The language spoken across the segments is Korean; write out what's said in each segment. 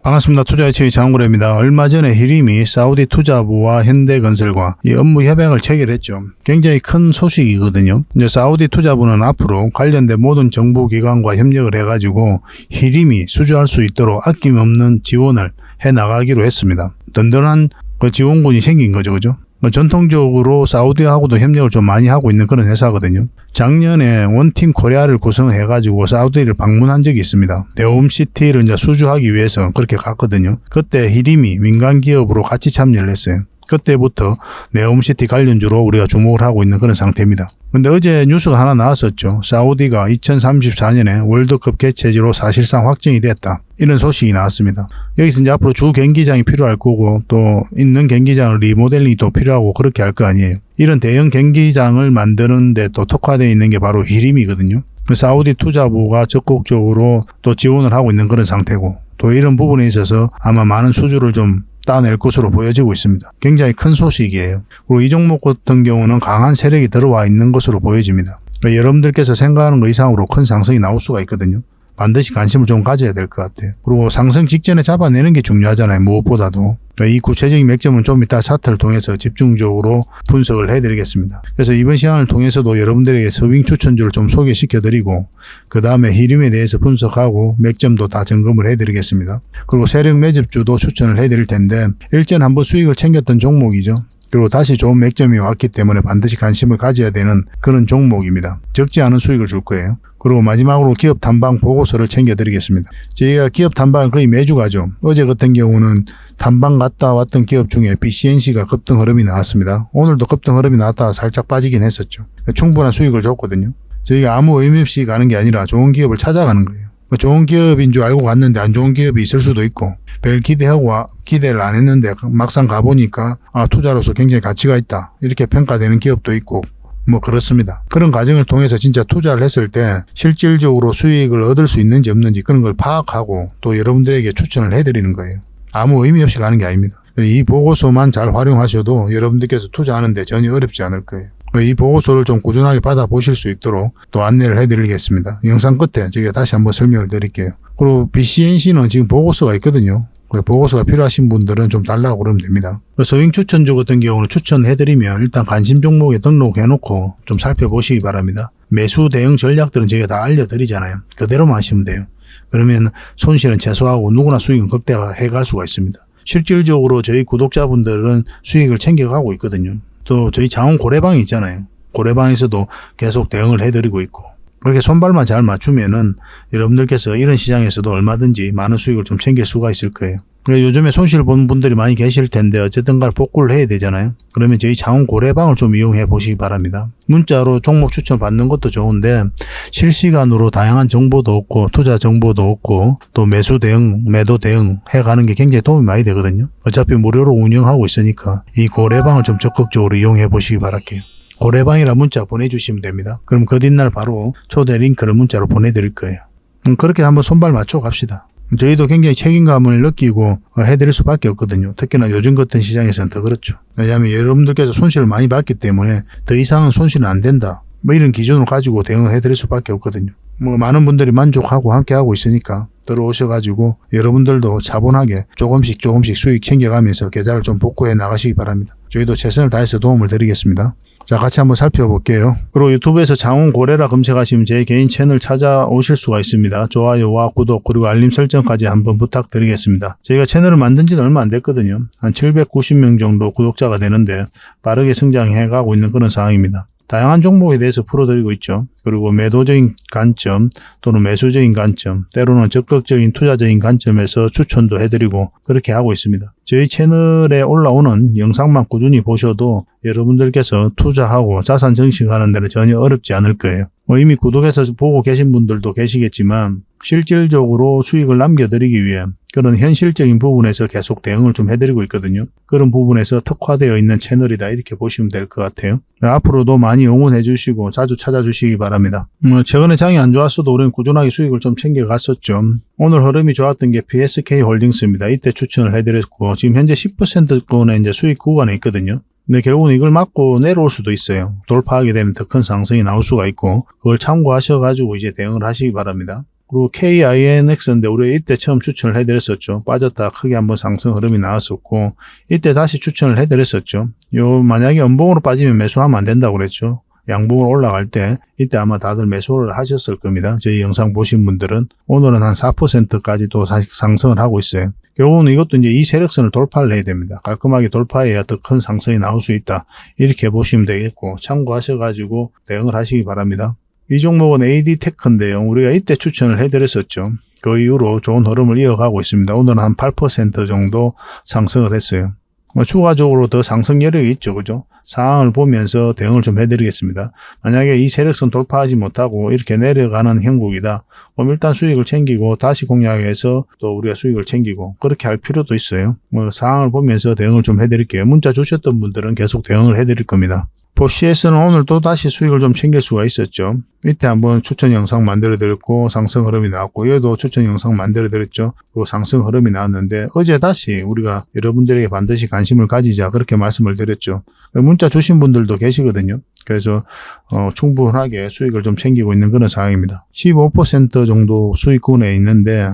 반갑습니다. 투자의 장군입니다. 얼마 전에 히림이 사우디 투자부와 현대건설과 이 업무 협약을 체결했죠. 굉장히 큰 소식이거든요. 이제 사우디 투자부는 앞으로 관련된 모든 정부기관과 협력을 해가지고 히림이 수주할 수 있도록 아낌없는 지원을 해나가기로 했습니다. 든든한 그 지원군이 생긴 거죠. 그죠? 전통적으로 사우디하고도 협력을 좀 많이 하고 있는 그런 회사거든요. 작년에 원팀 코리아를 구성해가지고 사우디를 방문한 적이 있습니다. 네옴시티를 이제 수주하기 위해서 그렇게 갔거든요. 그때 히림이 민간 기업으로 같이 참여를 했어요. 그때부터 네옴시티 관련주로 우리가 주목을 하고 있는 그런 상태입니다. 근데 어제 뉴스가 하나 나왔었죠. 사우디가 2034년에 월드컵 개최지로 사실상 확정이 됐다. 이런 소식이 나왔습니다. 여기서 이제 앞으로 주 경기장이 필요할 거고 또 있는 경기장을 리모델링이 또 필요하고 그렇게 할 거 아니에요. 이런 대형 경기장을 만드는데 또 특화되어 있는 게 바로 히림이거든요. 사우디 투자부가 적극적으로 또 지원을 하고 있는 그런 상태고 또 이런 부분에 있어서 아마 많은 수주를 좀 따낼 것으로 보여지고 있습니다. 굉장히 큰 소식이에요. 그리고 이 종목 같은 경우는 강한 세력이 들어와 있는 것으로 보여집니다. 그러니까 여러분들께서 생각하는 것 이상으로 큰 상승이 나올 수가 있거든요. 반드시 관심을 좀 가져야 될 것 같아요. 그리고 상승 직전에 잡아내는 게 중요하잖아요. 무엇보다도. 그러니까 이 구체적인 맥점은 좀 이따 차트를 통해서 집중적으로 분석을 해드리겠습니다. 그래서 이번 시간을 통해서도 여러분들에게 서윙 추천주를 좀 소개시켜드리고 그 다음에 히림에 대해서 분석하고 맥점도 다 점검을 해드리겠습니다. 그리고 세력 매집주도 추천을 해드릴 텐데 일전 한번 수익을 챙겼던 종목이죠. 그리고 다시 좋은 맥점이 왔기 때문에 반드시 관심을 가져야 되는 그런 종목입니다. 적지 않은 수익을 줄 거예요. 그리고 마지막으로 기업 탐방 보고서를 챙겨드리겠습니다. 저희가 기업 탐방을 거의 매주 가죠. 어제 같은 경우는 탐방 갔다 왔던 기업 중에 BCNC가 급등 흐름이 나왔습니다. 오늘도 급등 흐름이 나왔다가 살짝 빠지긴 했었죠. 충분한 수익을 줬거든요. 저희가 아무 의미 없이 가는 게 아니라 좋은 기업을 찾아가는 거예요. 좋은 기업인 줄 알고 갔는데 안 좋은 기업이 있을 수도 있고 별 기대하고 기대를 안 했는데 막상 가보니까 투자로서 굉장히 가치가 있다 이렇게 평가되는 기업도 있고 뭐 그렇습니다. 그런 과정을 통해서 진짜 투자를 했을 때 실질적으로 수익을 얻을 수 있는지 없는지 그런 걸 파악하고 또 여러분들에게 추천을 해드리는 거예요. 아무 의미 없이 가는 게 아닙니다. 이 보고서만 잘 활용하셔도 여러분들께서 투자하는데 전혀 어렵지 않을 거예요. 이 보고서를 좀 꾸준하게 받아보실 수 있도록 또 안내를 해드리겠습니다. 영상 끝에 제가 다시 한번 설명을 드릴게요. 그리고 BCNC는 지금 보고서가 있거든요. 보고서가 필요하신 분들은 좀 달라고 그러면 됩니다. 서윙 추천주 같은 경우는 추천해드리면 일단 관심 종목에 등록해놓고 좀 살펴보시기 바랍니다. 매수 대응 전략들은 제가 다 알려드리잖아요. 그대로만 하시면 돼요. 그러면 손실은 최소화하고 누구나 수익은 극대화해 갈 수가 있습니다. 실질적으로 저희 구독자분들은 수익을 챙겨가고 있거든요. 또 저희 자원 고래방이 있잖아요. 고래방에서도 계속 대응을 해드리고 있고 그렇게 손발만 잘 맞추면은 여러분들께서 이런 시장에서도 얼마든지 많은 수익을 좀 챙길 수가 있을 거예요. 그러니까 요즘에 손실 보는 분들이 많이 계실 텐데 어쨌든 간에 복구를 해야 되잖아요. 그러면 저희 자원 고래방을 좀 이용해 보시기 바랍니다. 문자로 종목 추천 받는 것도 좋은데 실시간으로 다양한 정보도 얻고 투자 정보도 얻고 또 매수 대응, 매도 대응 해가는 게 굉장히 도움이 많이 되거든요. 어차피 무료로 운영하고 있으니까 이 고래방을 좀 적극적으로 이용해 보시기 바랄게요. 고래방이라 문자 보내주시면 됩니다. 그럼 그 뒷날 바로 초대 링크를 문자로 보내드릴 거예요. 그렇게 한번 손발 맞춰 갑시다. 저희도 굉장히 책임감을 느끼고 해드릴 수밖에 없거든요. 특히나 요즘 같은 시장에서는 더 그렇죠. 왜냐하면 여러분들께서 손실을 많이 봤기 때문에 더 이상은 손실은 안 된다. 뭐 이런 기준을 가지고 대응을 해드릴 수밖에 없거든요. 뭐 많은 분들이 만족하고 함께 하고 있으니까 들어오셔가지고 여러분들도 차분하게 조금씩 수익 챙겨가면서 계좌를 좀 복구해 나가시기 바랍니다. 저희도 최선을 다해서 도움을 드리겠습니다. 자, 같이 한번 살펴볼게요. 그리고 유튜브에서 장훈고래라 검색하시면 제 개인 채널 찾아오실 수가 있습니다. 좋아요와 구독 그리고 알림 설정까지 한번 부탁드리겠습니다. 저희가 채널을 만든 지는 얼마 안 됐거든요. 한 790명 정도 구독자가 되는데 빠르게 성장해 가고 있는 그런 상황입니다. 다양한 종목에 대해서 풀어드리고 있죠. 그리고 매도적인 관점 또는 매수적인 관점, 때로는 적극적인 투자적인 관점에서 추천도 해드리고 그렇게 하고 있습니다. 저희 채널에 올라오는 영상만 꾸준히 보셔도 여러분들께서 투자하고 자산 증식하는 데는 전혀 어렵지 않을 거예요. 이미 구독해서 보고 계신 분들도 계시겠지만 실질적으로 수익을 남겨드리기 위해 그런 현실적인 부분에서 계속 대응을 좀 해드리고 있거든요. 그런 부분에서 특화되어 있는 채널이다 이렇게 보시면 될 것 같아요. 앞으로도 많이 응원해 주시고 자주 찾아주시기 바랍니다. 최근에 장이 안 좋았어도 우리는 꾸준하게 수익을 좀 챙겨갔었죠. 오늘 흐름이 좋았던 게 PSK 홀딩스입니다. 이때 추천을 해드렸고 지금 현재 10%권의 이제 수익 구간에 있거든요. 근데 결국은 이걸 맞고 내려올 수도 있어요. 돌파하게 되면 더 큰 상승이 나올 수가 있고 그걸 참고하셔가지고 이제 대응을 하시기 바랍니다. 그리고 KINX인데 우리가 이때 처음 추천을 해드렸었죠. 빠졌다 크게 한번 상승 흐름이 나왔었고 이때 다시 추천을 해드렸었죠. 만약에 연봉으로 빠지면 매수하면 안 된다고 그랬죠. 양봉으로 올라갈 때 이때 아마 다들 매수를 하셨을 겁니다. 저희 영상 보신 분들은. 오늘은 한 4%까지도 상승을 하고 있어요. 결국은 이것도 이제 이 세력선을 돌파를 해야 됩니다. 깔끔하게 돌파해야 더 큰 상승이 나올 수 있다. 이렇게 보시면 되겠고 참고하셔가지고 대응을 하시기 바랍니다. 이 종목은 AD테크인데요. 우리가 이때 추천을 해드렸었죠. 그 이후로 좋은 흐름을 이어가고 있습니다. 오늘은 한 8% 정도 상승을 했어요. 추가적으로 더 상승 여력이 있죠. 그죠? 상황을 보면서 대응을 좀 해드리겠습니다. 만약에 이 세력선 돌파하지 못하고 이렇게 내려가는 형국이다. 그럼 일단 수익을 챙기고 다시 공략해서 또 우리가 수익을 챙기고 그렇게 할 필요도 있어요. 상황을 보면서 대응을 좀 해드릴게요. 문자 주셨던 분들은 계속 대응을 해드릴 겁니다. 포시에서는 오늘 또 다시 수익을 좀 챙길 수가 있었죠. 밑에 한번 추천 영상 만들어 드렸고 상승 흐름이 나왔고 얘도 추천 영상 만들어 드렸죠. 그리고 상승 흐름이 나왔는데 어제 다시 우리가 여러분들에게 반드시 관심을 가지자 그렇게 말씀을 드렸죠. 문자 주신 분들도 계시거든요. 그래서 충분하게 수익을 좀 챙기고 있는 그런 상황입니다. 15% 정도 수익군에 있는데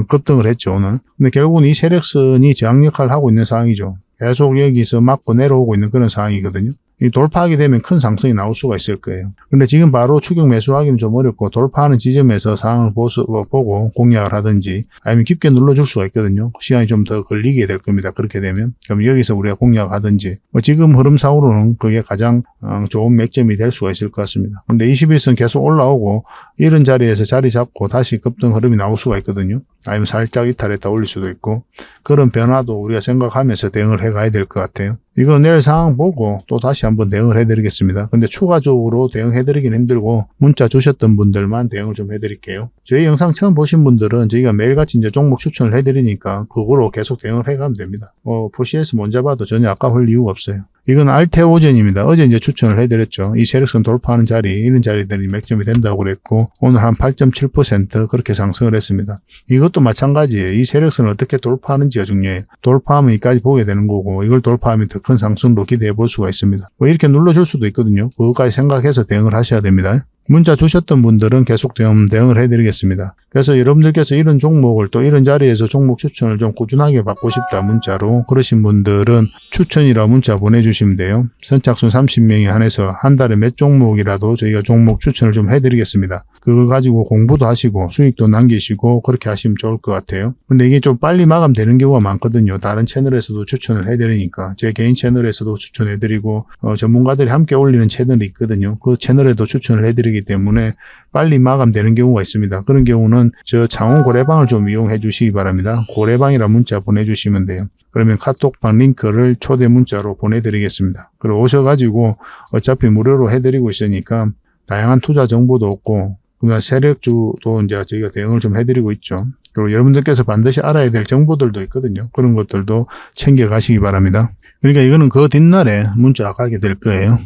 급등을 했죠 오늘. 근데 결국은 이 세력선이 저항 역할을 하고 있는 상황이죠. 계속 여기서 맞고 내려오고 있는 그런 상황이거든요. 이 돌파하게 되면 큰 상승이 나올 수가 있을 거예요. 근데 지금 바로 추격 매수하기는 좀 어렵고 돌파하는 지점에서 상황을 보고 공략을 하든지 아니면 깊게 눌러줄 수가 있거든요. 시간이 좀 더 걸리게 될 겁니다. 그렇게 되면. 그럼 여기서 우리가 공략하든지 지금 흐름상으로는 그게 가장 좋은 맥점이 될 수가 있을 것 같습니다. 근데 21선 계속 올라오고 이런 자리에서 자리 잡고 다시 급등 흐름이 나올 수가 있거든요. 아니면 살짝 이탈했다 올릴 수도 있고 그런 변화도 우리가 생각하면서 대응을 해가야 될 것 같아요. 이거 내일 상황 보고 또 다시 한번 대응을 해드리겠습니다. 근데 추가적으로 대응해드리긴 힘들고 문자 주셨던 분들만 대응을 좀 해드릴게요. 저희 영상 처음 보신 분들은 저희가 매일같이 이제 종목 추천을 해드리니까 그거로 계속 대응을 해가면 됩니다. 포시에서 먼저 봐도 전혀 아까울 이유가 없어요. 이건 알테오젠입니다. 어제 이제 추천을 해드렸죠. 이 세력선 돌파하는 자리, 이런 자리들이 맥점이 된다고 그랬고, 오늘 한 8.7% 그렇게 상승을 했습니다. 이것도 마찬가지예요. 이 세력선을 어떻게 돌파하는지가 중요해요. 돌파하면 이까지 보게 되는 거고, 이걸 돌파하면 더 큰 상승도 기대해 볼 수가 있습니다. 이렇게 눌러줄 수도 있거든요. 그것까지 생각해서 대응을 하셔야 됩니다. 문자 주셨던 분들은 계속 대응을 해드리겠습니다. 그래서 여러분들께서 이런 종목을 또 이런 자리에서 종목 추천을 좀 꾸준하게 받고 싶다 문자로 그러신 분들은 추천이라 문자 보내주시면 돼요. 선착순 30명에 한해서 한 달에 몇 종목이라도 저희가 종목 추천을 좀 해드리겠습니다. 그걸 가지고 공부도 하시고 수익도 남기시고 그렇게 하시면 좋을 것 같아요. 근데 이게 좀 빨리 마감되는 경우가 많거든요. 다른 채널에서도 추천을 해드리니까 제 개인 채널에서도 추천해드리고 전문가들이 함께 올리는 채널이 있거든요. 그 채널에도 추천을 해드리기 때문에 빨리 마감되는 경우가 있습니다. 그런 경우는 저 창원 고래방을 좀 이용해 주시기 바랍니다. 고래방이라 문자 보내주시면 돼요. 그러면 카톡방 링크를 초대 문자로 보내드리겠습니다. 그리고 오셔가지고 어차피 무료로 해드리고 있으니까 다양한 투자 정보도 없고 그다음 세력주도 이제 저희가 대응을 좀 해드리고 있죠. 그리고 여러분들께서 반드시 알아야 될 정보들도 있거든요. 그런 것들도 챙겨가시기 바랍니다. 그러니까 이거는 그 뒷날에 문자가 가게 될 거예요.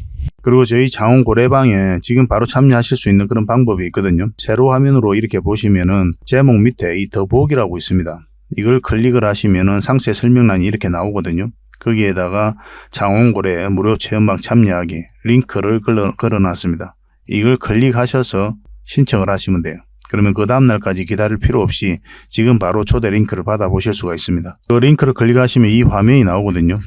그리고 저희 창원 고래방에 지금 바로 참여하실 수 있는 그런 방법이 있거든요. 세로 화면으로 이렇게 보시면은 제목 밑에 이 더보기라고 있습니다. 이걸 클릭을 하시면은 상세 설명란이 이렇게 나오거든요. 거기에다가 창원 고래 무료 체험방 참여하기 링크를 걸어놨습니다. 이걸 클릭하셔서 신청을 하시면 돼요. 그러면 그 다음날까지 기다릴 필요 없이 지금 바로 초대 링크를 받아보실 수가 있습니다. 그 링크를 클릭하시면 이 화면이 나오거든요.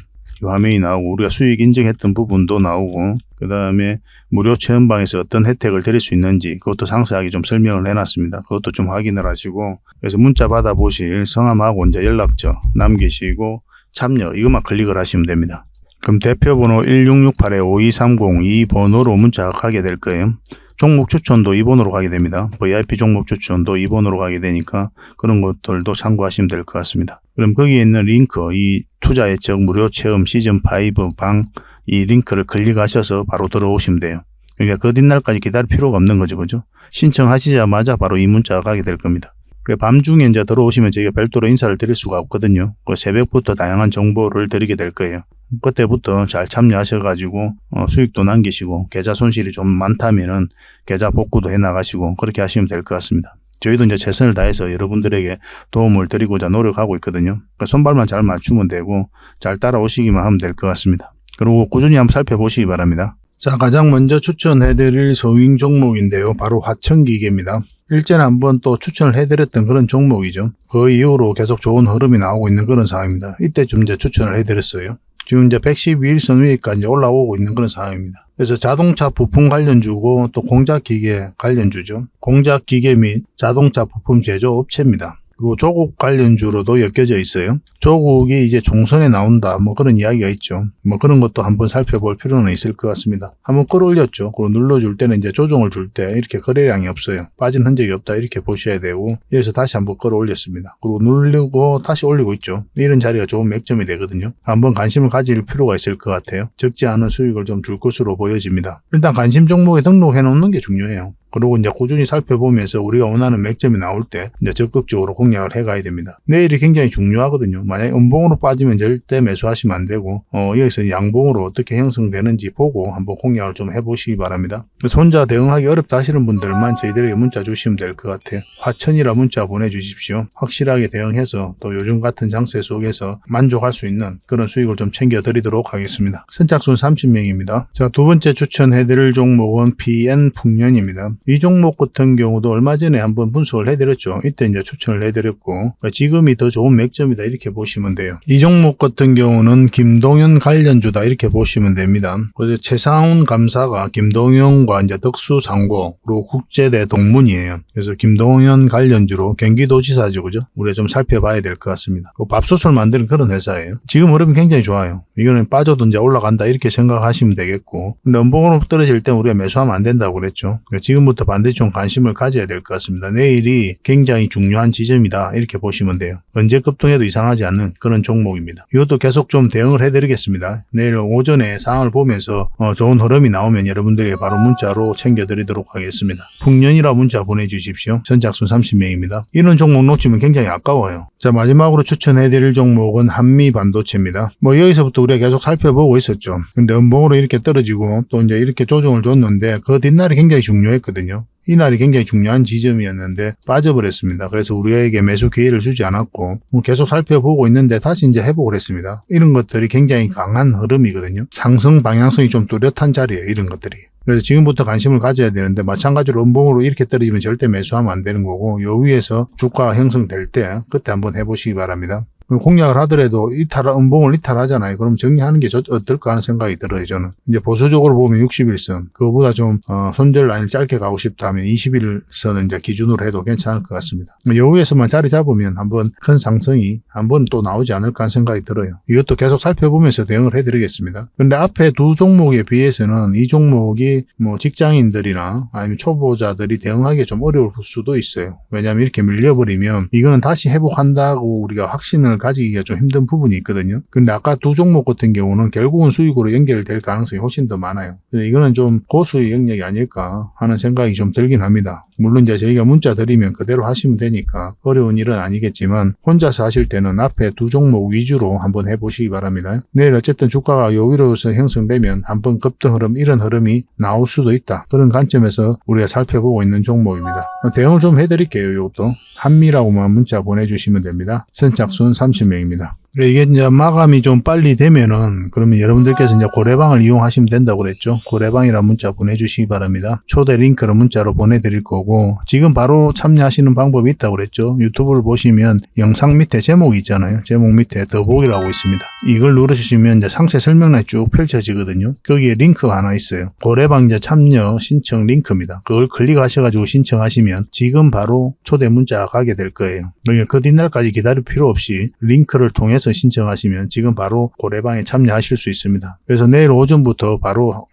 이 화면이 나오고 우리가 수익 인증했던 부분도 나오고 그 다음에 무료 체험방에서 어떤 혜택을 드릴 수 있는지 그것도 상세하게 좀 설명을 해놨습니다. 그것도 좀 확인을 하시고 그래서 문자 받아보실 성함하고 이제 연락처 남기시고 참여 이것만 클릭을 하시면 됩니다. 그럼 대표번호 1668-5230 이 번호로 문자가 가게 될 거예요. 종목 추천도 이 번호로 가게 됩니다. VIP 종목 추천도 이 번호로 가게 되니까 그런 것들도 참고하시면 될 것 같습니다. 그럼 거기에 있는 링크, 이 투자 예측 무료 체험 시즌5 방 이 링크를 클릭하셔서 바로 들어오시면 돼요. 그러니까 그 뒷날까지 기다릴 필요가 없는 거죠. 그죠? 신청하시자마자 바로 이 문자가 가게 될 겁니다. 밤중에 이제 들어오시면 저희가 별도로 인사를 드릴 수가 없거든요. 새벽부터 다양한 정보를 드리게 될 거예요. 그때부터 잘 참여하셔가지고 수익도 남기시고 계좌 손실이 좀 많다면은 계좌 복구도 해 나가시고 그렇게 하시면 될 것 같습니다. 저희도 이제 최선을 다해서 여러분들에게 도움을 드리고자 노력하고 있거든요. 그러니까 손발만 잘 맞추면 되고 잘 따라오시기만 하면 될 것 같습니다. 그리고 꾸준히 한번 살펴보시기 바랍니다. 자, 가장 먼저 추천해드릴 소윙 종목인데요. 바로 화천기계입니다. 일전에 한번 또 추천을 해드렸던 그런 종목이죠. 그 이후로 계속 좋은 흐름이 나오고 있는 그런 상황입니다. 이때쯤 이제 추천을 해드렸어요. 지금 이제 112일선 위에까지 올라오고 있는 그런 상황입니다. 그래서 자동차 부품 관련주고 또 공작기계 관련주죠. 공작기계 및 자동차 부품 제조 업체입니다. 그리고 조국 관련주로도 엮여져 있어요. 조국이 이제 총선에 나온다 뭐 그런 이야기가 있죠. 뭐 그런 것도 한번 살펴볼 필요는 있을 것 같습니다. 한번 끌어올렸죠. 그리고 눌러줄 때는 이제 조정을 줄 때 이렇게 거래량이 없어요. 빠진 흔적이 없다 이렇게 보셔야 되고, 여기서 다시 한번 끌어올렸습니다. 그리고 누르고 다시 올리고 있죠. 이런 자리가 좋은 맥점이 되거든요. 한번 관심을 가질 필요가 있을 것 같아요. 적지 않은 수익을 좀 줄 것으로 보여집니다. 일단 관심 종목에 등록해 놓는 게 중요해요. 그리고 이제 꾸준히 살펴보면서 우리가 원하는 맥점이 나올 때 이제 적극적으로 공략을 해가야 됩니다. 내일이 굉장히 중요하거든요. 만약에 음봉으로 빠지면 절대 매수하시면 안 되고, 여기서 양봉으로 어떻게 형성되는지 보고 한번 공략을 좀 해보시기 바랍니다. 혼자 대응하기 어렵다 하시는 분들만 저희들에게 문자 주시면 될 것 같아요. 화천이라 문자 보내주십시오. 확실하게 대응해서 또 요즘 같은 장세 속에서 만족할 수 있는 그런 수익을 좀 챙겨드리도록 하겠습니다. 선착순 30명입니다. 자, 두 번째 추천해드릴 종목은 PN풍년입니다. 이 종목 같은 경우도 얼마 전에 한번 분석을 해드렸죠. 이때 이제 추천을 해드렸고, 지금이 더 좋은 맥점이다 이렇게 보시면 돼요. 이 종목 같은 경우는 김동연 관련주다 이렇게 보시면 됩니다. 그래서 최상훈 감사가 김동연과 이제 덕수상고 그리고 국제대 동문이에요. 그래서 김동연 관련주로 경기도지사죠, 그죠? 우리가 좀 살펴봐야 될 것 같습니다. 밥솥을 만드는 그런 회사예요. 지금 흐름이 굉장히 좋아요. 이거는 빠져도 이제 올라간다 이렇게 생각하시면 되겠고, 근데 음봉으로 떨어질 때 우리가 매수하면 안 된다고 그랬죠. 지금부터 반드시 좀 관심을 가져야 될 것 같습니다. 내일이 굉장히 중요한 지점이다 이렇게 보시면 돼요. 언제 급등해도 이상하지 않는 그런 종목입니다. 이것도 계속 좀 대응을 해드리겠습니다. 내일 오전에 상황을 보면서 좋은 흐름이 나오면 여러분들에게 바로 문자로 챙겨드리도록 하겠습니다. 풍년이라 문자 보내주십시오. 선착순 30명입니다. 이런 종목 놓치면 굉장히 아까워요. 자, 마지막으로 추천해드릴 종목은 한미반도체입니다. 뭐 여기서부터 우리가 계속 살펴보고 있었죠. 근데 음봉으로 이렇게 떨어지고 또 이제 이렇게 조정을 줬는데 그 뒷날이 굉장히 중요했거든요. 이날이 굉장히 중요한 지점이었는데 빠져버렸습니다. 그래서 우리에게 매수 기회를 주지 않았고 계속 살펴보고 있는데 다시 이제 회복을 했습니다. 이런 것들이 굉장히 강한 흐름이거든요. 상승 방향성이 좀 뚜렷한 자리예요, 이런 것들이. 그래서 지금부터 관심을 가져야 되는데, 마찬가지로 음봉으로 이렇게 떨어지면 절대 매수하면 안 되는 거고, 요 위에서 주가가 형성될 때 그때 한번 해보시기 바랍니다. 공략을 하더라도 음봉을 이탈하잖아요. 그럼 정리하는 게 어떨까 하는 생각이 들어요, 저는. 이제 보수적으로 보면 60일선, 그거보다 좀, 손절 라인을 짧게 가고 싶다 하면 21선을 이제 기준으로 해도 괜찮을 것 같습니다. 요 위에서만 자리 잡으면 한번 큰 상승이 한번 또 나오지 않을까 하는 생각이 들어요. 이것도 계속 살펴보면서 대응을 해드리겠습니다. 근데 앞에 두 종목에 비해서는 이 종목이 뭐 직장인들이나 아니면 초보자들이 대응하기 좀 어려울 수도 있어요. 왜냐하면 이렇게 밀려버리면 이거는 다시 회복한다고 우리가 확신을 가지기가 좀 힘든 부분이 있거든요. 근데 아까 두 종목 같은 경우는 결국은 수익으로 연결될 가능성이 훨씬 더 많아요. 그래서 이거는 좀 고수익 영역이 아닐까 하는 생각이 좀 들긴 합니다. 물론 이제 저희가 문자 드리면 그대로 하시면 되니까 어려운 일은 아니겠지만, 혼자서 하실 때는 앞에 두 종목 위주로 한번 해보시기 바랍니다. 내일 어쨌든 주가가 요 위로서 형성되면 한번 급등 흐름, 이런 흐름이 나올 수도 있다. 그런 관점에서 우리가 살펴보고 있는 종목입니다. 대응을 좀 해드릴게요. 이것도 한미라고만 문자 보내주시면 됩니다. 선착순 30명입니다. 이게 이제 마감이 좀 빨리 되면은, 그러면 여러분들께서 이제 고래방을 이용하시면 된다고 그랬죠. 고래방이라는 문자 보내주시기 바랍니다. 초대 링크를 문자로 보내드릴 거고, 지금 바로 참여하시는 방법이 있다고 그랬죠. 유튜브를 보시면 영상 밑에 제목이 있잖아요. 제목 밑에 더보기라고 있습니다. 이걸 누르시면 이제 상세 설명란이 쭉 펼쳐지거든요. 거기에 링크가 하나 있어요. 고래방 이제 참여 신청 링크입니다. 그걸 클릭하셔가지고 신청하시면 지금 바로 초대 문자가 가게 될 거예요. 그러니까 그 뒷날까지 기다릴 필요 없이 링크를 통해서 신청하시면 지금 바로 고래방에 참여하실 수 있습니다. 그래서 내일 오전부터 바로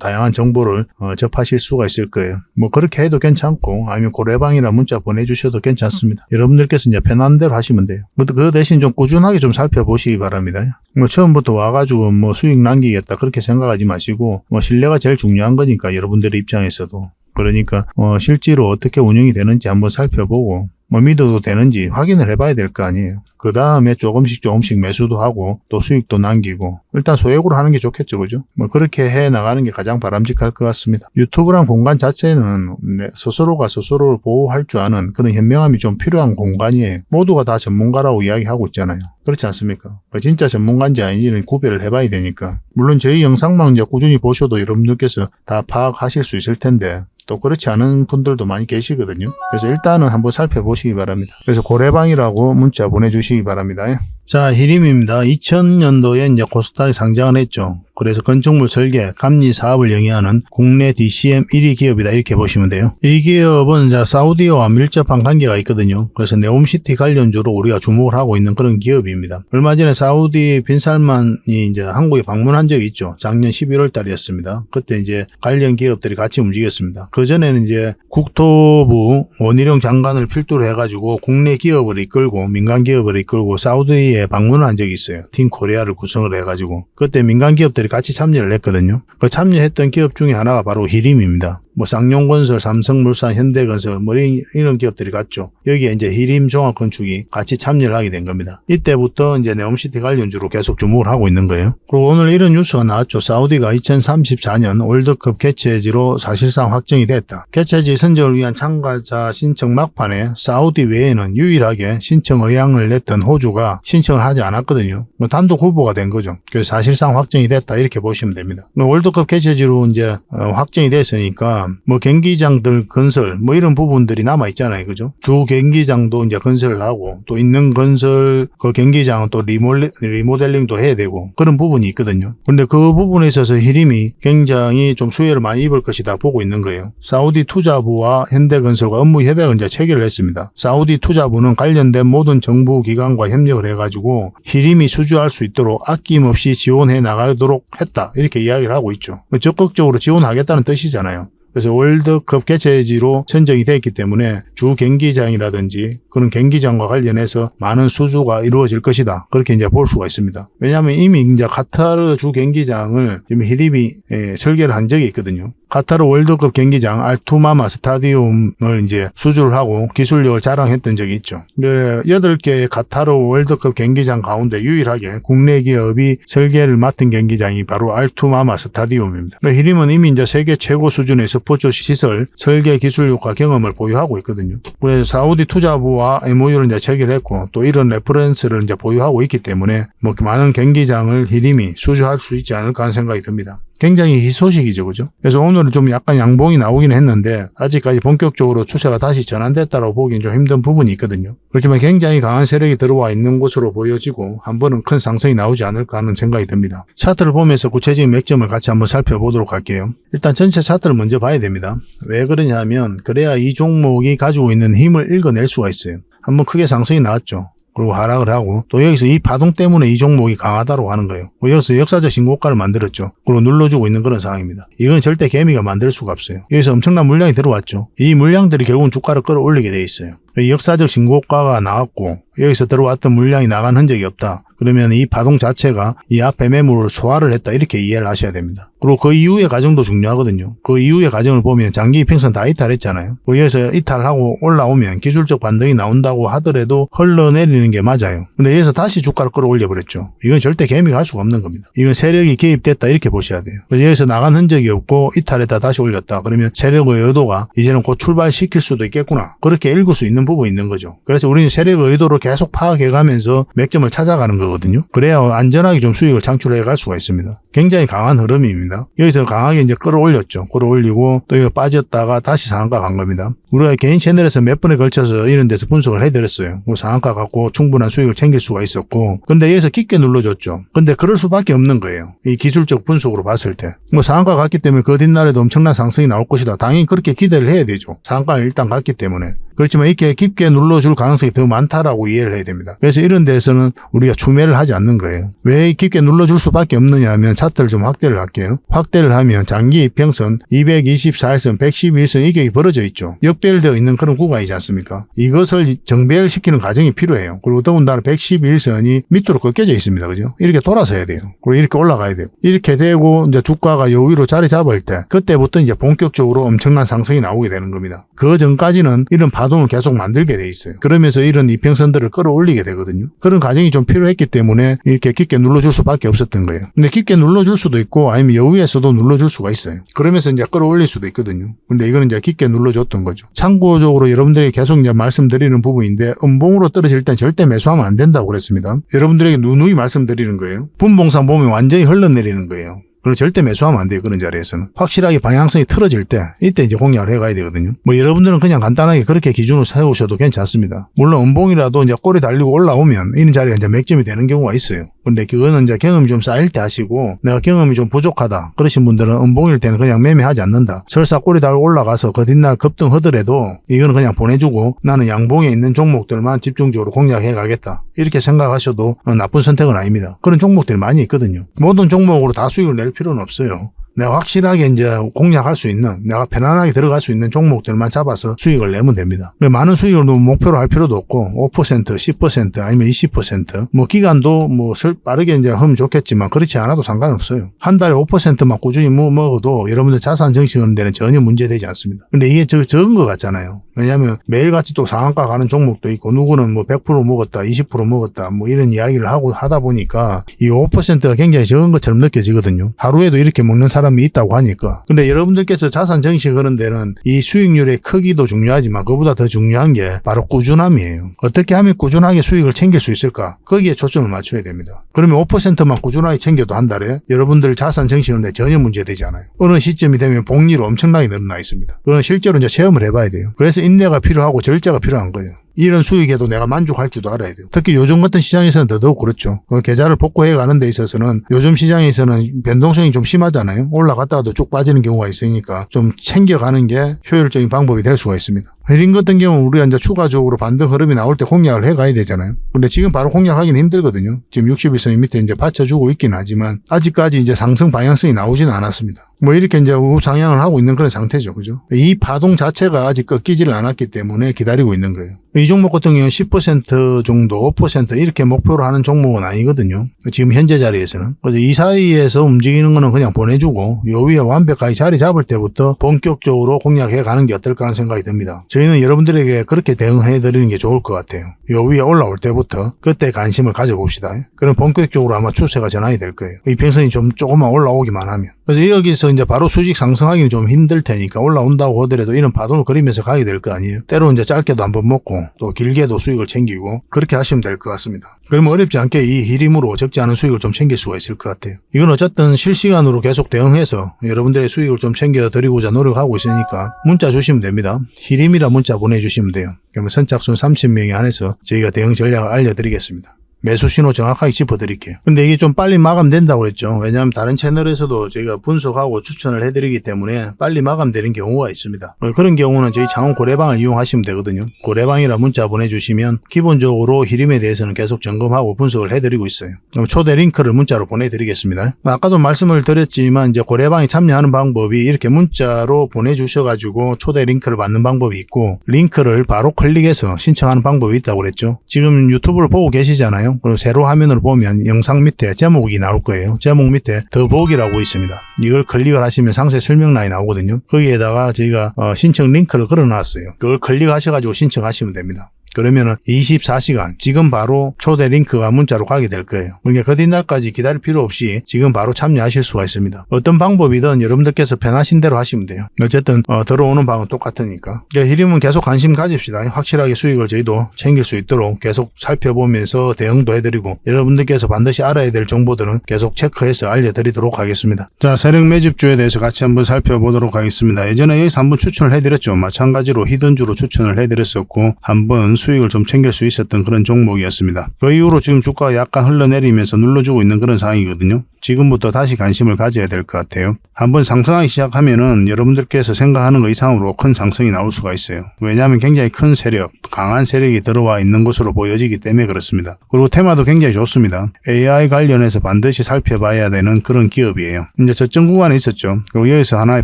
다양한 정보를 접하실 수가 있을 거예요. 뭐 그렇게 해도 괜찮고, 아니면 고래방이라 문자 보내주셔도 괜찮습니다. 여러분들께서 이제 편한 대로 하시면 돼요. 그 대신 좀 꾸준하게 좀 살펴보시기 바랍니다. 뭐 처음부터 와가지고 뭐 수익 남기겠다 그렇게 생각하지 마시고, 뭐 신뢰가 제일 중요한 거니까, 여러분들의 입장에서도. 그러니까 실제로 어떻게 운영이 되는지 한번 살펴보고, 뭐 믿어도 되는지 확인을 해봐야 될 거 아니에요. 그 다음에 조금씩 매수도 하고 또 수익도 남기고, 일단 소액으로 하는 게 좋겠죠, 그죠? 뭐 그렇게 해 나가는 게 가장 바람직할 것 같습니다. 유튜브랑 공간 자체는 스스로가 스스로를 보호할 줄 아는 그런 현명함이 좀 필요한 공간이에요. 모두가 다 전문가라고 이야기하고 있잖아요. 그렇지 않습니까? 진짜 전문가인지 아닌지는 구별을 해봐야 되니까. 물론 저희 영상만 이제 꾸준히 보셔도 여러분들께서 다 파악하실 수 있을 텐데, 또 그렇지 않은 분들도 많이 계시거든요. 그래서 일단은 한번 살펴보시기 바랍니다. 그래서 고래방이라고 문자 보내주시기 바랍니다. 자, 히림입니다. 2000년도에 이제 코스닥에 상장을 했죠. 그래서 건축물 설계, 감리 사업을 영위하는 국내 DCM 1위 기업이다 이렇게 보시면 돼요. 이 기업은 이제 사우디와 밀접한 관계가 있거든요. 그래서 네옴시티 관련주로 우리가 주목을 하고 있는 그런 기업입니다. 얼마 전에 사우디 빈살만이 이제 한국에 방문한 적이 있죠. 작년 11월 달이었습니다. 그때 이제 관련 기업들이 같이 움직였습니다. 그 전에는 이제 국토부 원희룡 장관을 필두로 해가지고 국내 기업을 이끌고 민간 기업을 이끌고 사우디에 방문을 한 적이 있어요. 팀 코리아를 구성을 해가지고 그때 민간 기업들이 같이 참여를 했거든요. 그 참여했던 기업 중에 하나가 바로 히림입니다. 뭐 쌍용건설, 삼성물산, 현대건설 뭐 이런 기업들이 갔죠. 여기에 이제 히림 종합건축이 같이 참여를 하게 된 겁니다. 이때부터 이제 네옴시티 관련주로 계속 주목을 하고 있는 거예요. 그리고 오늘 이런 뉴스가 나왔죠. 사우디가 2034년 월드컵 개최지로 사실상 확정이 됐다. 개최지 선정을 위한 참가자 신청 막판에 사우디 외에는 유일하게 신청 의향을 냈던 호주가 신청을 하지 않았거든요. 뭐 단독 후보가 된 거죠. 그래서 사실상 확정이 됐다 이렇게 보시면 됩니다. 월드컵 개최지로 이제 확정이 됐으니까 뭐 경기장들 건설 뭐 이런 부분들이 남아 있잖아요. 그죠? 주 경기장도 이제 건설을 하고 또 있는 건설 그 경기장은 또 리모델링도 해야 되고 그런 부분이 있거든요. 그런데 그 부분에 있어서 히림이 굉장히 좀 수혜를 많이 입을 것이다 보고 있는 거예요. 사우디 투자부와 현대건설과 업무 협약을 이제 체결을 했습니다. 사우디 투자부는 관련된 모든 정부 기관과 협력을 해가지고 히림이 수주할 수 있도록 아낌없이 지원해 나가도록 했다. 이렇게 이야기를 하고 있죠. 적극적으로 지원하겠다는 뜻이잖아요. 그래서 월드컵 개최지로 선정이 됐기 때문에 주 경기장이라든지 그런 경기장과 관련해서 많은 수주가 이루어질 것이다. 그렇게 이제 볼 수가 있습니다. 왜냐하면 이미 이제 카타르 주 경기장을 지금 히림이 설계를 한 적이 있거든요. 카타르 월드컵 경기장 알투마마 스타디움을 이제 수주를 하고 기술력을 자랑했던 적이 있죠. 8개의 카타르 월드컵 경기장 가운데 유일하게 국내 기업이 설계를 맡은 경기장이 바로 알투마마 스타디움입니다. 히림은 이미 이제 세계 최고 수준의 스포츠 시설, 설계 기술력과 경험을 보유하고 있거든요. 그래서 사우디 투자부와 MOU를 이제 체결했고 또 이런 레퍼런스를 이제 보유하고 있기 때문에 뭐 많은 경기장을 히림이 수주할 수 있지 않을까 하는 생각이 듭니다. 굉장히 희소식이죠. 그죠? 그래서 오늘은 좀 약간 양봉이 나오긴 했는데 아직까지 본격적으로 추세가 다시 전환됐다고 보기엔 좀 힘든 부분이 있거든요. 그렇지만 굉장히 강한 세력이 들어와 있는 것으로 보여지고 한 번은 큰 상승이 나오지 않을까 하는 생각이 듭니다. 차트를 보면서 구체적인 맥점을 같이 한번 살펴보도록 할게요. 일단 전체 차트를 먼저 봐야 됩니다. 왜 그러냐 하면 그래야 이 종목이 가지고 있는 힘을 읽어낼 수가 있어요. 한번 크게 상승이 나왔죠. 그리고 하락을 하고 또 여기서 이 파동 때문에 이 종목이 강하다고 하는 거예요. 여기서 역사적 신고가를 만들었죠. 그리고 눌러주고 있는 그런 상황입니다. 이건 절대 개미가 만들 수가 없어요. 여기서 엄청난 물량이 들어왔죠. 이 물량들이 결국은 주가를 끌어올리게 돼 있어요. 역사적 신고가가 나왔고 여기서 들어왔던 물량이 나간 흔적이 없다. 그러면 이 파동 자체가 이 앞에 매물을 소화를 했다 이렇게 이해를 하셔야 됩니다. 그리고 그 이후의 과정도 중요하거든요. 그 이후의 과정을 보면 장기 이평선 다 이탈했잖아요. 여기서 이탈하고 올라오면 기술적 반등이 나온다고 하더라도 흘러내리는 게 맞아요. 근데 여기서 다시 주가를 끌어올려 버렸죠. 이건 절대 개미가 할 수가 없는 겁니다. 이건 세력이 개입됐다 이렇게 보셔야 돼요. 여기서 나간 흔적이 없고 이탈했다 다시 올렸다. 그러면 세력의 의도가 이제는 곧 출발시킬 수도 있겠구나. 그렇게 읽을 수 있는 부분이 있는 거죠. 그래서 우리는 세력의 의도를 계속 파악해가면서 맥점을 찾아가는 거거든요. 그래야 안전하게 좀 수익을 창출해 갈 수가 있습니다. 굉장히 강한 흐름입니다. 여기서 강하게 이제 끌어올렸죠. 끌어올리고 또 이거 빠졌다가 다시 상한가 간 겁니다. 우리가 개인 채널에서 몇 번에 걸쳐서 이런 데서 분석을 해드렸어요. 뭐 상한가 갖고 충분한 수익을 챙길 수가 있었고 근데 여기서 깊게 눌러줬죠. 근데 그럴 수밖에 없는 거예요. 이 기술적 분석으로 봤을 때. 뭐 상한가 갔기 때문에 그 뒷날에도 엄청난 상승이 나올 것이다. 당연히 그렇게 기대를 해야 되죠. 상한가를 일단 갔기 때문에. 그렇지만 이렇게 깊게 눌러줄 가능성이 더 많다라고 이해를 해야 됩니다. 그래서 이런 데서는 우리가 추매를 하지 않는 거예요. 왜 깊게 눌러줄 수밖에 없느냐 하면 차트를 좀 확대를 할게요. 확대를 하면 장기 이평선 224일선, 111선 이게 벌어져 있죠. 역배열되어 있는 그런 구간이지 않습니까? 이것을 정배열시키는 과정이 필요해요. 그리고 더군다나 111선이 밑으로 꺾여져 있습니다. 그죠? 이렇게 돌아서야 돼요. 그리고 이렇게 올라가야 돼요. 이렇게 되고 이제 주가가 요 위로 자리 잡을 때 그때부터 이제 본격적으로 엄청난 상승이 나오게 되는 겁니다. 그 전까지는 이런 파동을 계속 만들게 돼 있어요. 그러면서 이런 이평선들을 끌어올리게 되거든요. 그런 과정이 좀 필요했기 때문에 이렇게 깊게 눌러줄 수밖에 없었던 거예요. 근데 깊게 눌러줄 수도 있고 아니면 여위에서도 눌러줄 수가 있어요. 그러면서 이제 끌어올릴 수도 있거든요. 근데 이거는 이제 깊게 눌러줬던 거죠. 참고적으로 여러분들에게 계속 이제 말씀드리는 부분인데 음봉으로 떨어질 땐 절대 매수하면 안 된다고 그랬습니다. 여러분들에게 누누이 말씀드리는 거예요. 분봉상 보면 완전히 흘러내리는 거예요. 그리고 절대 매수하면 안 돼요. 그런 자리에서는. 확실하게 방향성이 틀어질 때 이때 이제 공략을 해가야 되거든요. 뭐 여러분들은 그냥 간단하게 그렇게 기준을 세우셔도 괜찮습니다. 물론 음봉이라도 이제 꼬리 달리고 올라오면 이런 자리가 이제 맥점이 되는 경우가 있어요. 근데 그거는 이제 경험이 좀 쌓일 때 하시고 내가 경험이 좀 부족하다 그러신 분들은 음봉일 때는 그냥 매매하지 않는다. 설사 꼬리 달고 올라가서 그 뒷날 급등하더라도 이거는 그냥 보내주고 나는 양봉에 있는 종목들만 집중적으로 공략해 가겠다. 이렇게 생각하셔도 나쁜 선택은 아닙니다. 그런 종목들이 많이 있거든요. 모든 종목으로 다 수익을 낼 필요는 없어요. 내가 확실하게 이제 공략할 수 있는, 내가 편안하게 들어갈 수 있는 종목들만 잡아서 수익을 내면 됩니다. 많은 수익을 목표로 할 필요도 없고 5%, 10% 아니면 20% 뭐 기간도 뭐 빠르게 이제 하면 좋겠지만 그렇지 않아도 상관없어요. 한 달에 5%만 꾸준히 먹어도 여러분들 자산 정식하는 데는 전혀 문제되지 않습니다. 근데 이게 적은 것 같잖아요. 왜냐하면 매일같이 또 상한가 가는 종목도 있고 누구는 뭐 100% 먹었다, 20% 먹었다 뭐 이런 이야기를 하다 보니까 이 5%가 굉장히 적은 것처럼 느껴지거든요. 하루에도 이렇게 먹는 사람이 있다고 하니까. 근데 여러분들께서 자산 정식하는 데는 이 수익률의 크기도 중요하지만 그보다 더 중요한 게 바로 꾸준함이에요. 어떻게 하면 꾸준하게 수익을 챙길 수 있을까? 거기에 초점을 맞춰야 됩니다. 그러면 5%만 꾸준하게 챙겨도 한 달에 여러분들 자산 정식하는데 전혀 문제되지 않아요. 어느 시점이 되면 복리로 엄청나게 늘어나 있습니다. 그건 실제로 이제 체험을 해봐야 돼요. 그래서 인내가 필요하고 절제가 필요한 거예요. 이런 수익에도 내가 만족할 줄도 알아야 돼요. 특히 요즘 같은 시장에서는 더더욱 그렇죠. 계좌를 복구해 가는 데 있어서는 요즘 시장에서는 변동성이 좀 심하잖아요. 올라갔다가도 쭉 빠지는 경우가 있으니까 좀 챙겨가는 게 효율적인 방법이 될 수가 있습니다. 이런 같은 경우는 우리가 이제 추가적으로 반등 흐름이 나올 때 공략을 해 가야 되잖아요. 근데 지금 바로 공략하기는 힘들거든요. 지금 60일선 밑에 이제 받쳐주고 있긴 하지만 아직까지 이제 상승 방향성이 나오지는 않았습니다. 뭐 이렇게 이제 우상향을 하고 있는 그런 상태죠. 그죠? 이 파동 자체가 아직 꺾이지를 않았기 때문에 기다리고 있는 거예요. 이 종목 같은 경우는 10% 정도, 5% 이렇게 목표로 하는 종목은 아니거든요. 지금 현재 자리에서는. 그래서 이 사이에서 움직이는 거는 그냥 보내주고 요 위에 완벽하게 자리 잡을 때부터 본격적으로 공략해 가는 게 어떨까 하는 생각이 듭니다. 저희는 여러분들에게 그렇게 대응해 드리는 게 좋을 것 같아요. 요 위에 올라올 때부터 그때 관심을 가져봅시다. 그럼 본격적으로 아마 추세가 전환이 될 거예요. 이평선이 좀 조금만 올라오기만 하면. 그래서 여기서 이제 바로 수직 상승하기는 좀 힘들 테니까 올라온다고 하더라도 이런 파동을 그리면서 가게 될 거 아니에요. 때로 이제 짧게도 한번 먹고 또 길게도 수익을 챙기고 그렇게 하시면 될 것 같습니다. 그러면 어렵지 않게 이 히림으로 적지 않은 수익을 좀 챙길 수가 있을 것 같아요. 이건 어쨌든 실시간으로 계속 대응해서 여러분들의 수익을 좀 챙겨드리고자 노력하고 있으니까 문자 주시면 됩니다. 히림이라 문자 보내주시면 돼요. 그러면 선착순 30명에 한해서 저희가 대응 전략을 알려드리겠습니다. 매수 신호 정확하게 짚어드릴게요. 근데 이게 좀 빨리 마감된다고 그랬죠. 왜냐하면 다른 채널에서도 저희가 분석하고 추천을 해드리기 때문에 빨리 마감되는 경우가 있습니다. 그런 경우는 저희 창원 고래방을 이용하시면 되거든요. 고래방이라 문자 보내주시면 기본적으로 히림에 대해서는 계속 점검하고 분석을 해드리고 있어요. 그럼 초대 링크를 문자로 보내드리겠습니다. 아까도 말씀을 드렸지만 이제 고래방에 참여하는 방법이 이렇게 문자로 보내주셔가지고 초대 링크를 받는 방법이 있고 링크를 바로 클릭해서 신청하는 방법이 있다고 그랬죠. 지금 유튜브를 보고 계시잖아요. 그리고 세로 화면을 보면 영상 밑에 제목이 나올 거예요. 제목 밑에 더보기라고 있습니다. 이걸 클릭을 하시면 상세 설명란이 나오거든요. 거기에다가 저희가 신청 링크를 걸어놨어요. 그걸 클릭하셔가지고 신청하시면 됩니다. 그러면은 24시간 지금 바로 초대 링크가 문자로 가게 될 거예요. 그러니까 그 뒷날까지 기다릴 필요 없이 지금 바로 참여하실 수가 있습니다. 어떤 방법이든 여러분들께서 편하신 대로 하시면 돼요. 어쨌든 들어오는 방은 똑같으니까. 그러니까 히림은 계속 관심 가집시다. 확실하게 수익을 저희도 챙길 수 있도록 계속 살펴보면서 대응도 해드리고 여러분들께서 반드시 알아야 될 정보들은 계속 체크해서 알려드리도록 하겠습니다. 자, 세력 매집주에 대해서 같이 한번 살펴보도록 하겠습니다. 예전에 여기서 한번 추천을 해드렸죠. 마찬가지로 히든주로 추천을 해드렸었고 한번 수익을 좀 챙길 수 있었던 그런 종목이었습니다. 그 이후로 지금 주가가 약간 흘러내리면서 눌러주고 있는 그런 상황이거든요. 지금부터 다시 관심을 가져야 될 것 같아요. 한번 상승하기 시작하면은 여러분들께서 생각하는 것 이상으로 큰 상승이 나올 수가 있어요. 왜냐하면 굉장히 큰 세력, 강한 세력이 들어와 있는 것으로 보여지기 때문에 그렇습니다. 그리고 테마도 굉장히 좋습니다. AI 관련해서 반드시 살펴봐야 되는 그런 기업이에요. 이제 저점 구간에 있었죠. 그리고 여기서 하나의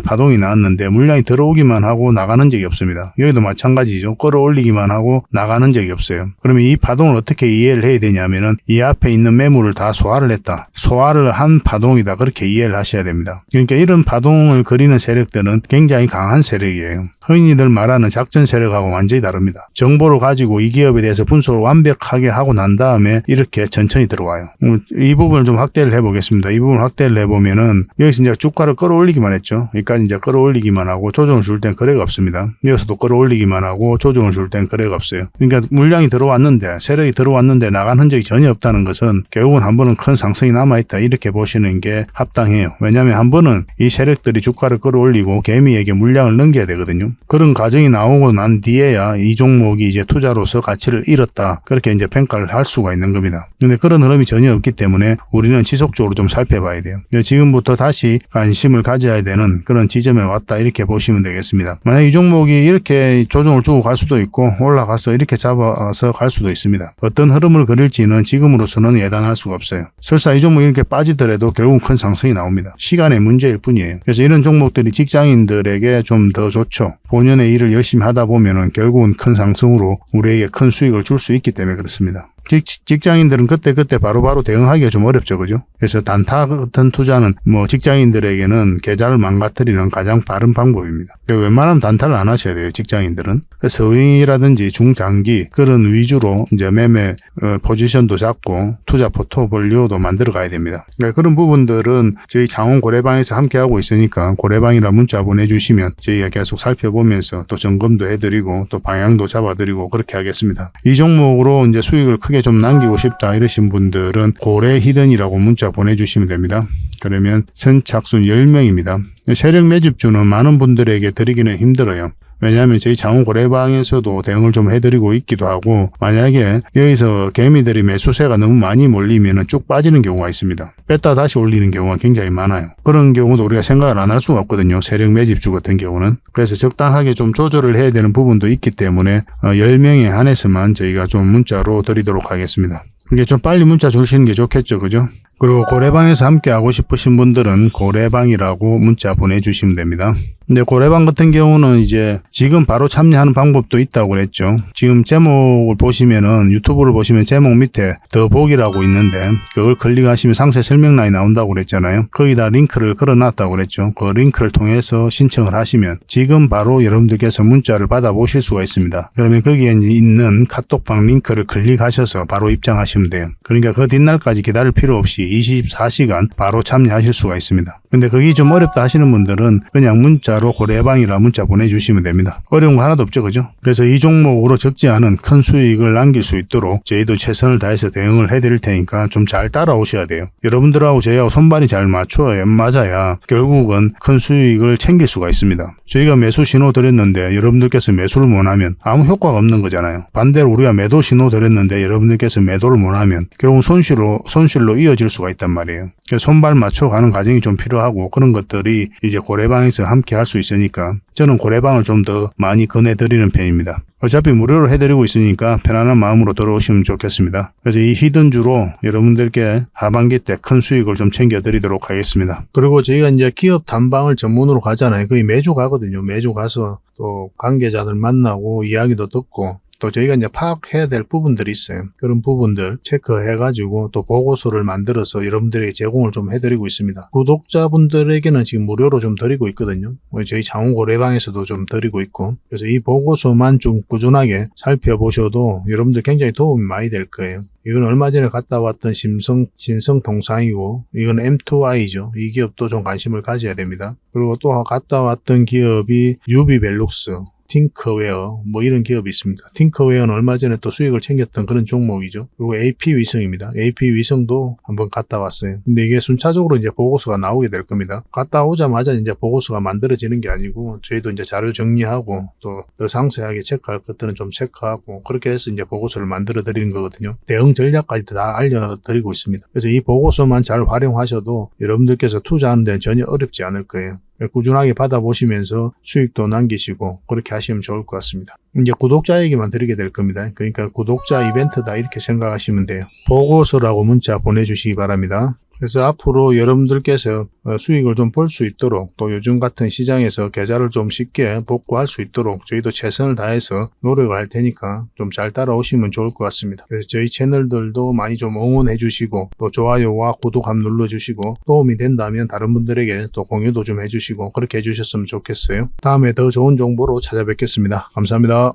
파동이 나왔는데 물량이 들어오기만 하고 나가는 적이 없습니다. 여기도 마찬가지죠. 끌어올리기만 하고 나가는 적이 없어요. 그러면 이 파동을 어떻게 이해를 해야 되냐면은 이 앞에 있는 매물을 다 소화를 했다. 소화를 한 파동이다. 그렇게 이해를 하셔야 됩니다. 그러니까 이런 파동을 그리는 세력들은 굉장히 강한 세력이에요. 흔히들 말하는 작전 세력하고 완전히 다릅니다. 정보를 가지고 이 기업에 대해서 분석을 완벽하게 하고 난 다음에 이렇게 천천히 들어와요. 이 부분을 좀 확대를 해보겠습니다. 이 부분을 확대를 해보면은 여기서 이제 주가를 끌어올리기만 했죠. 여기까지 이제 끌어올리기만 하고 조정을 줄 땐 거래가 없습니다. 여기서도 끌어올리기만 하고 조정을 줄 땐 거래가 없어요. 그러니까 물량이 들어왔는데, 세력이 들어왔는데 나간 흔적이 전혀 없다는 것은 결국은 한 번은 큰 상승이 남아있다, 이렇게 보시는 게 합당해요. 왜냐하면 한 번은 이 세력들이 주가를 끌어올리고 개미에게 물량을 넘겨야 되거든요. 그런 과정이 나오고 난 뒤에야 이 종목이 이제 투자로서 가치를 잃었다, 그렇게 이제 평가를 할 수가 있는 겁니다. 근데 그런 흐름이 전혀 없기 때문에 우리는 지속적으로 좀 살펴봐야 돼요. 지금부터 다시 관심을 가져야 되는 그런 지점에 왔다, 이렇게 보시면 되겠습니다. 만약 이 종목이 이렇게 조정을 주고 갈 수도 있고 올라가서 이렇게 잡아서 갈 수도 있습니다. 어떤 흐름을 그릴지는 지금으로서는 예단할 수가 없어요. 설사 이 종목이 이렇게 빠지더라도 결국은 큰 상승이 나옵니다. 시간의 문제일 뿐이에요. 그래서 이런 종목들이 직장인들에게 좀 더 좋죠. 본연의 일을 열심히 하다 보면은 결국은 큰 상승으로 우리에게 큰 수익을 줄 수 있기 때문에 그렇습니다. 직장인들은 그때 바로바로 대응하기가 좀 어렵죠, 그죠? 그래서 단타 같은 투자는 직장인들에게는 계좌를 망가뜨리는 가장 빠른 방법입니다. 웬만하면 단타를 안 하셔야 돼요, 직장인들은. 서윙이라든지 중장기 그런 위주로 이제 매매 포지션도 잡고 투자 포트폴리오도 만들어 가야 됩니다. 그러니까 그런 부분들은 저희 장원 고래방에서 함께 하고 있으니까 고래방이라 문자 보내주시면 저희가 계속 살펴보면서 또 점검도 해드리고 또 방향도 잡아드리고 그렇게 하겠습니다. 이 종목으로 이제 수익을 크게 좀 남기고 싶다 이러신 분들은 고래 히든이라고 문자 보내주시면 됩니다. 그러면 선착순 10명입니다. 세력 매집주는 많은 분들에게 드리기는 힘들어요. 왜냐하면 저희 장원 고래방에서도 대응을 좀 해드리고 있기도 하고, 만약에 여기서 개미들이 매수세가 너무 많이 몰리면 쭉 빠지는 경우가 있습니다. 뺐다 다시 올리는 경우가 굉장히 많아요. 그런 경우도 우리가 생각을 안 할 수가 없거든요, 세력 매집주 같은 경우는. 그래서 적당하게 좀 조절을 해야 되는 부분도 있기 때문에 10명에 한해서만 저희가 좀 문자로 드리도록 하겠습니다. 그게 좀 빨리 문자 주시는 게 좋겠죠, 그죠? 그리고 고래방에서 함께 하고 싶으신 분들은 고래방이라고 문자 보내주시면 됩니다. 근데 고래방 같은 경우는 이제 지금 바로 참여하는 방법도 있다고 그랬죠. 지금 제목을 보시면은, 유튜브를 보시면 제목 밑에 더보기라고 있는데 그걸 클릭하시면 상세 설명란이 나온다고 그랬잖아요. 거기다 링크를 걸어놨다고 그랬죠. 그 링크를 통해서 신청을 하시면 지금 바로 여러분들께서 문자를 받아보실 수가 있습니다. 그러면 거기에 있는 카톡방 링크를 클릭하셔서 바로 입장하시면 돼요. 그러니까 그 뒷날까지 기다릴 필요 없이 24시간 바로 참여하실 수가 있습니다. 근데 그게 좀 어렵다 하시는 분들은 그냥 문자로 고래방이라 문자 보내주시면 됩니다. 어려운 거 하나도 없죠, 그죠? 그래서 이 종목으로 적지 않은 큰 수익을 남길 수 있도록 저희도 최선을 다해서 대응을 해드릴 테니까 좀 잘 따라오셔야 돼요. 여러분들하고 저희하고 손발이 잘 맞아야 결국은 큰 수익을 챙길 수가 있습니다. 저희가 매수 신호 드렸는데 여러분들께서 매수를 못하면 아무 효과가 없는 거잖아요. 반대로 우리가 매도 신호 드렸는데 여러분들께서 매도를 못하면 결국은 손실로 이어질 수가 있단 말이에요. 그래서 손발 맞춰가는 과정이 좀 필요하고, 그런 것들이 이제 고래방에서 함께 할 수 있으니까 저는 고래방을 좀 더 많이 권해드리는 편입니다. 어차피 무료로 해드리고 있으니까 편안한 마음으로 들어오시면 좋겠습니다. 그래서 이 히든주로 여러분들께 하반기 때 큰 수익을 좀 챙겨드리도록 하겠습니다. 그리고 저희가 이제 기업 탐방을 전문으로 가잖아요. 거의 매주 가거든요. 매주 가서 또 관계자들 만나고 이야기도 듣고, 또 저희가 이제 파악해야 될 부분들이 있어요. 그런 부분들 체크해가지고 또 보고서를 만들어서 여러분들에게 제공을 좀 해드리고 있습니다. 구독자분들에게는 지금 무료로 좀 드리고 있거든요. 저희 장원 고래방에서도 좀 드리고 있고, 그래서 이 보고서만 좀 꾸준하게 살펴보셔도 여러분들 굉장히 도움이 많이 될 거예요. 이건 얼마 전에 갔다 왔던 신성통상이고, 이건 M2I죠. 이 기업도 좀 관심을 가져야 됩니다. 그리고 또 갔다 왔던 기업이 유비벨룩스, 팅커웨어 이런 기업이 있습니다. 팅커웨어는 얼마 전에 또 수익을 챙겼던 그런 종목이죠. 그리고 AP위성입니다. AP위성도 한번 갔다 왔어요. 근데 이게 순차적으로 이제 보고서가 나오게 될 겁니다. 갔다 오자마자 이제 보고서가 만들어지는 게 아니고, 저희도 이제 자료 정리하고 또 더 상세하게 체크할 것들은 좀 체크하고, 그렇게 해서 이제 보고서를 만들어 드리는 거거든요. 대응 전략까지 다 알려드리고 있습니다. 그래서 이 보고서만 잘 활용하셔도 여러분들께서 투자하는 데는 전혀 어렵지 않을 거예요. 꾸준하게 받아보시면서 수익도 남기시고 그렇게 하시면 좋을 것 같습니다. 이제 구독자에게만 드리게 될 겁니다. 그러니까 구독자 이벤트다 이렇게 생각하시면 돼요. 보고서라고 문자 보내주시기 바랍니다. 그래서 앞으로 여러분들께서 수익을 좀 볼 수 있도록 또 요즘 같은 시장에서 계좌를 좀 쉽게 복구할 수 있도록 저희도 최선을 다해서 노력을 할 테니까 좀 잘 따라오시면 좋을 것 같습니다. 그래서 저희 채널들도 많이 좀 응원해 주시고 또 좋아요와 구독 한번 눌러주시고 도움이 된다면 다른 분들에게 또 공유도 좀 해주시고 그렇게 해주셨으면 좋겠어요. 다음에 더 좋은 정보로 찾아뵙겠습니다. 감사합니다.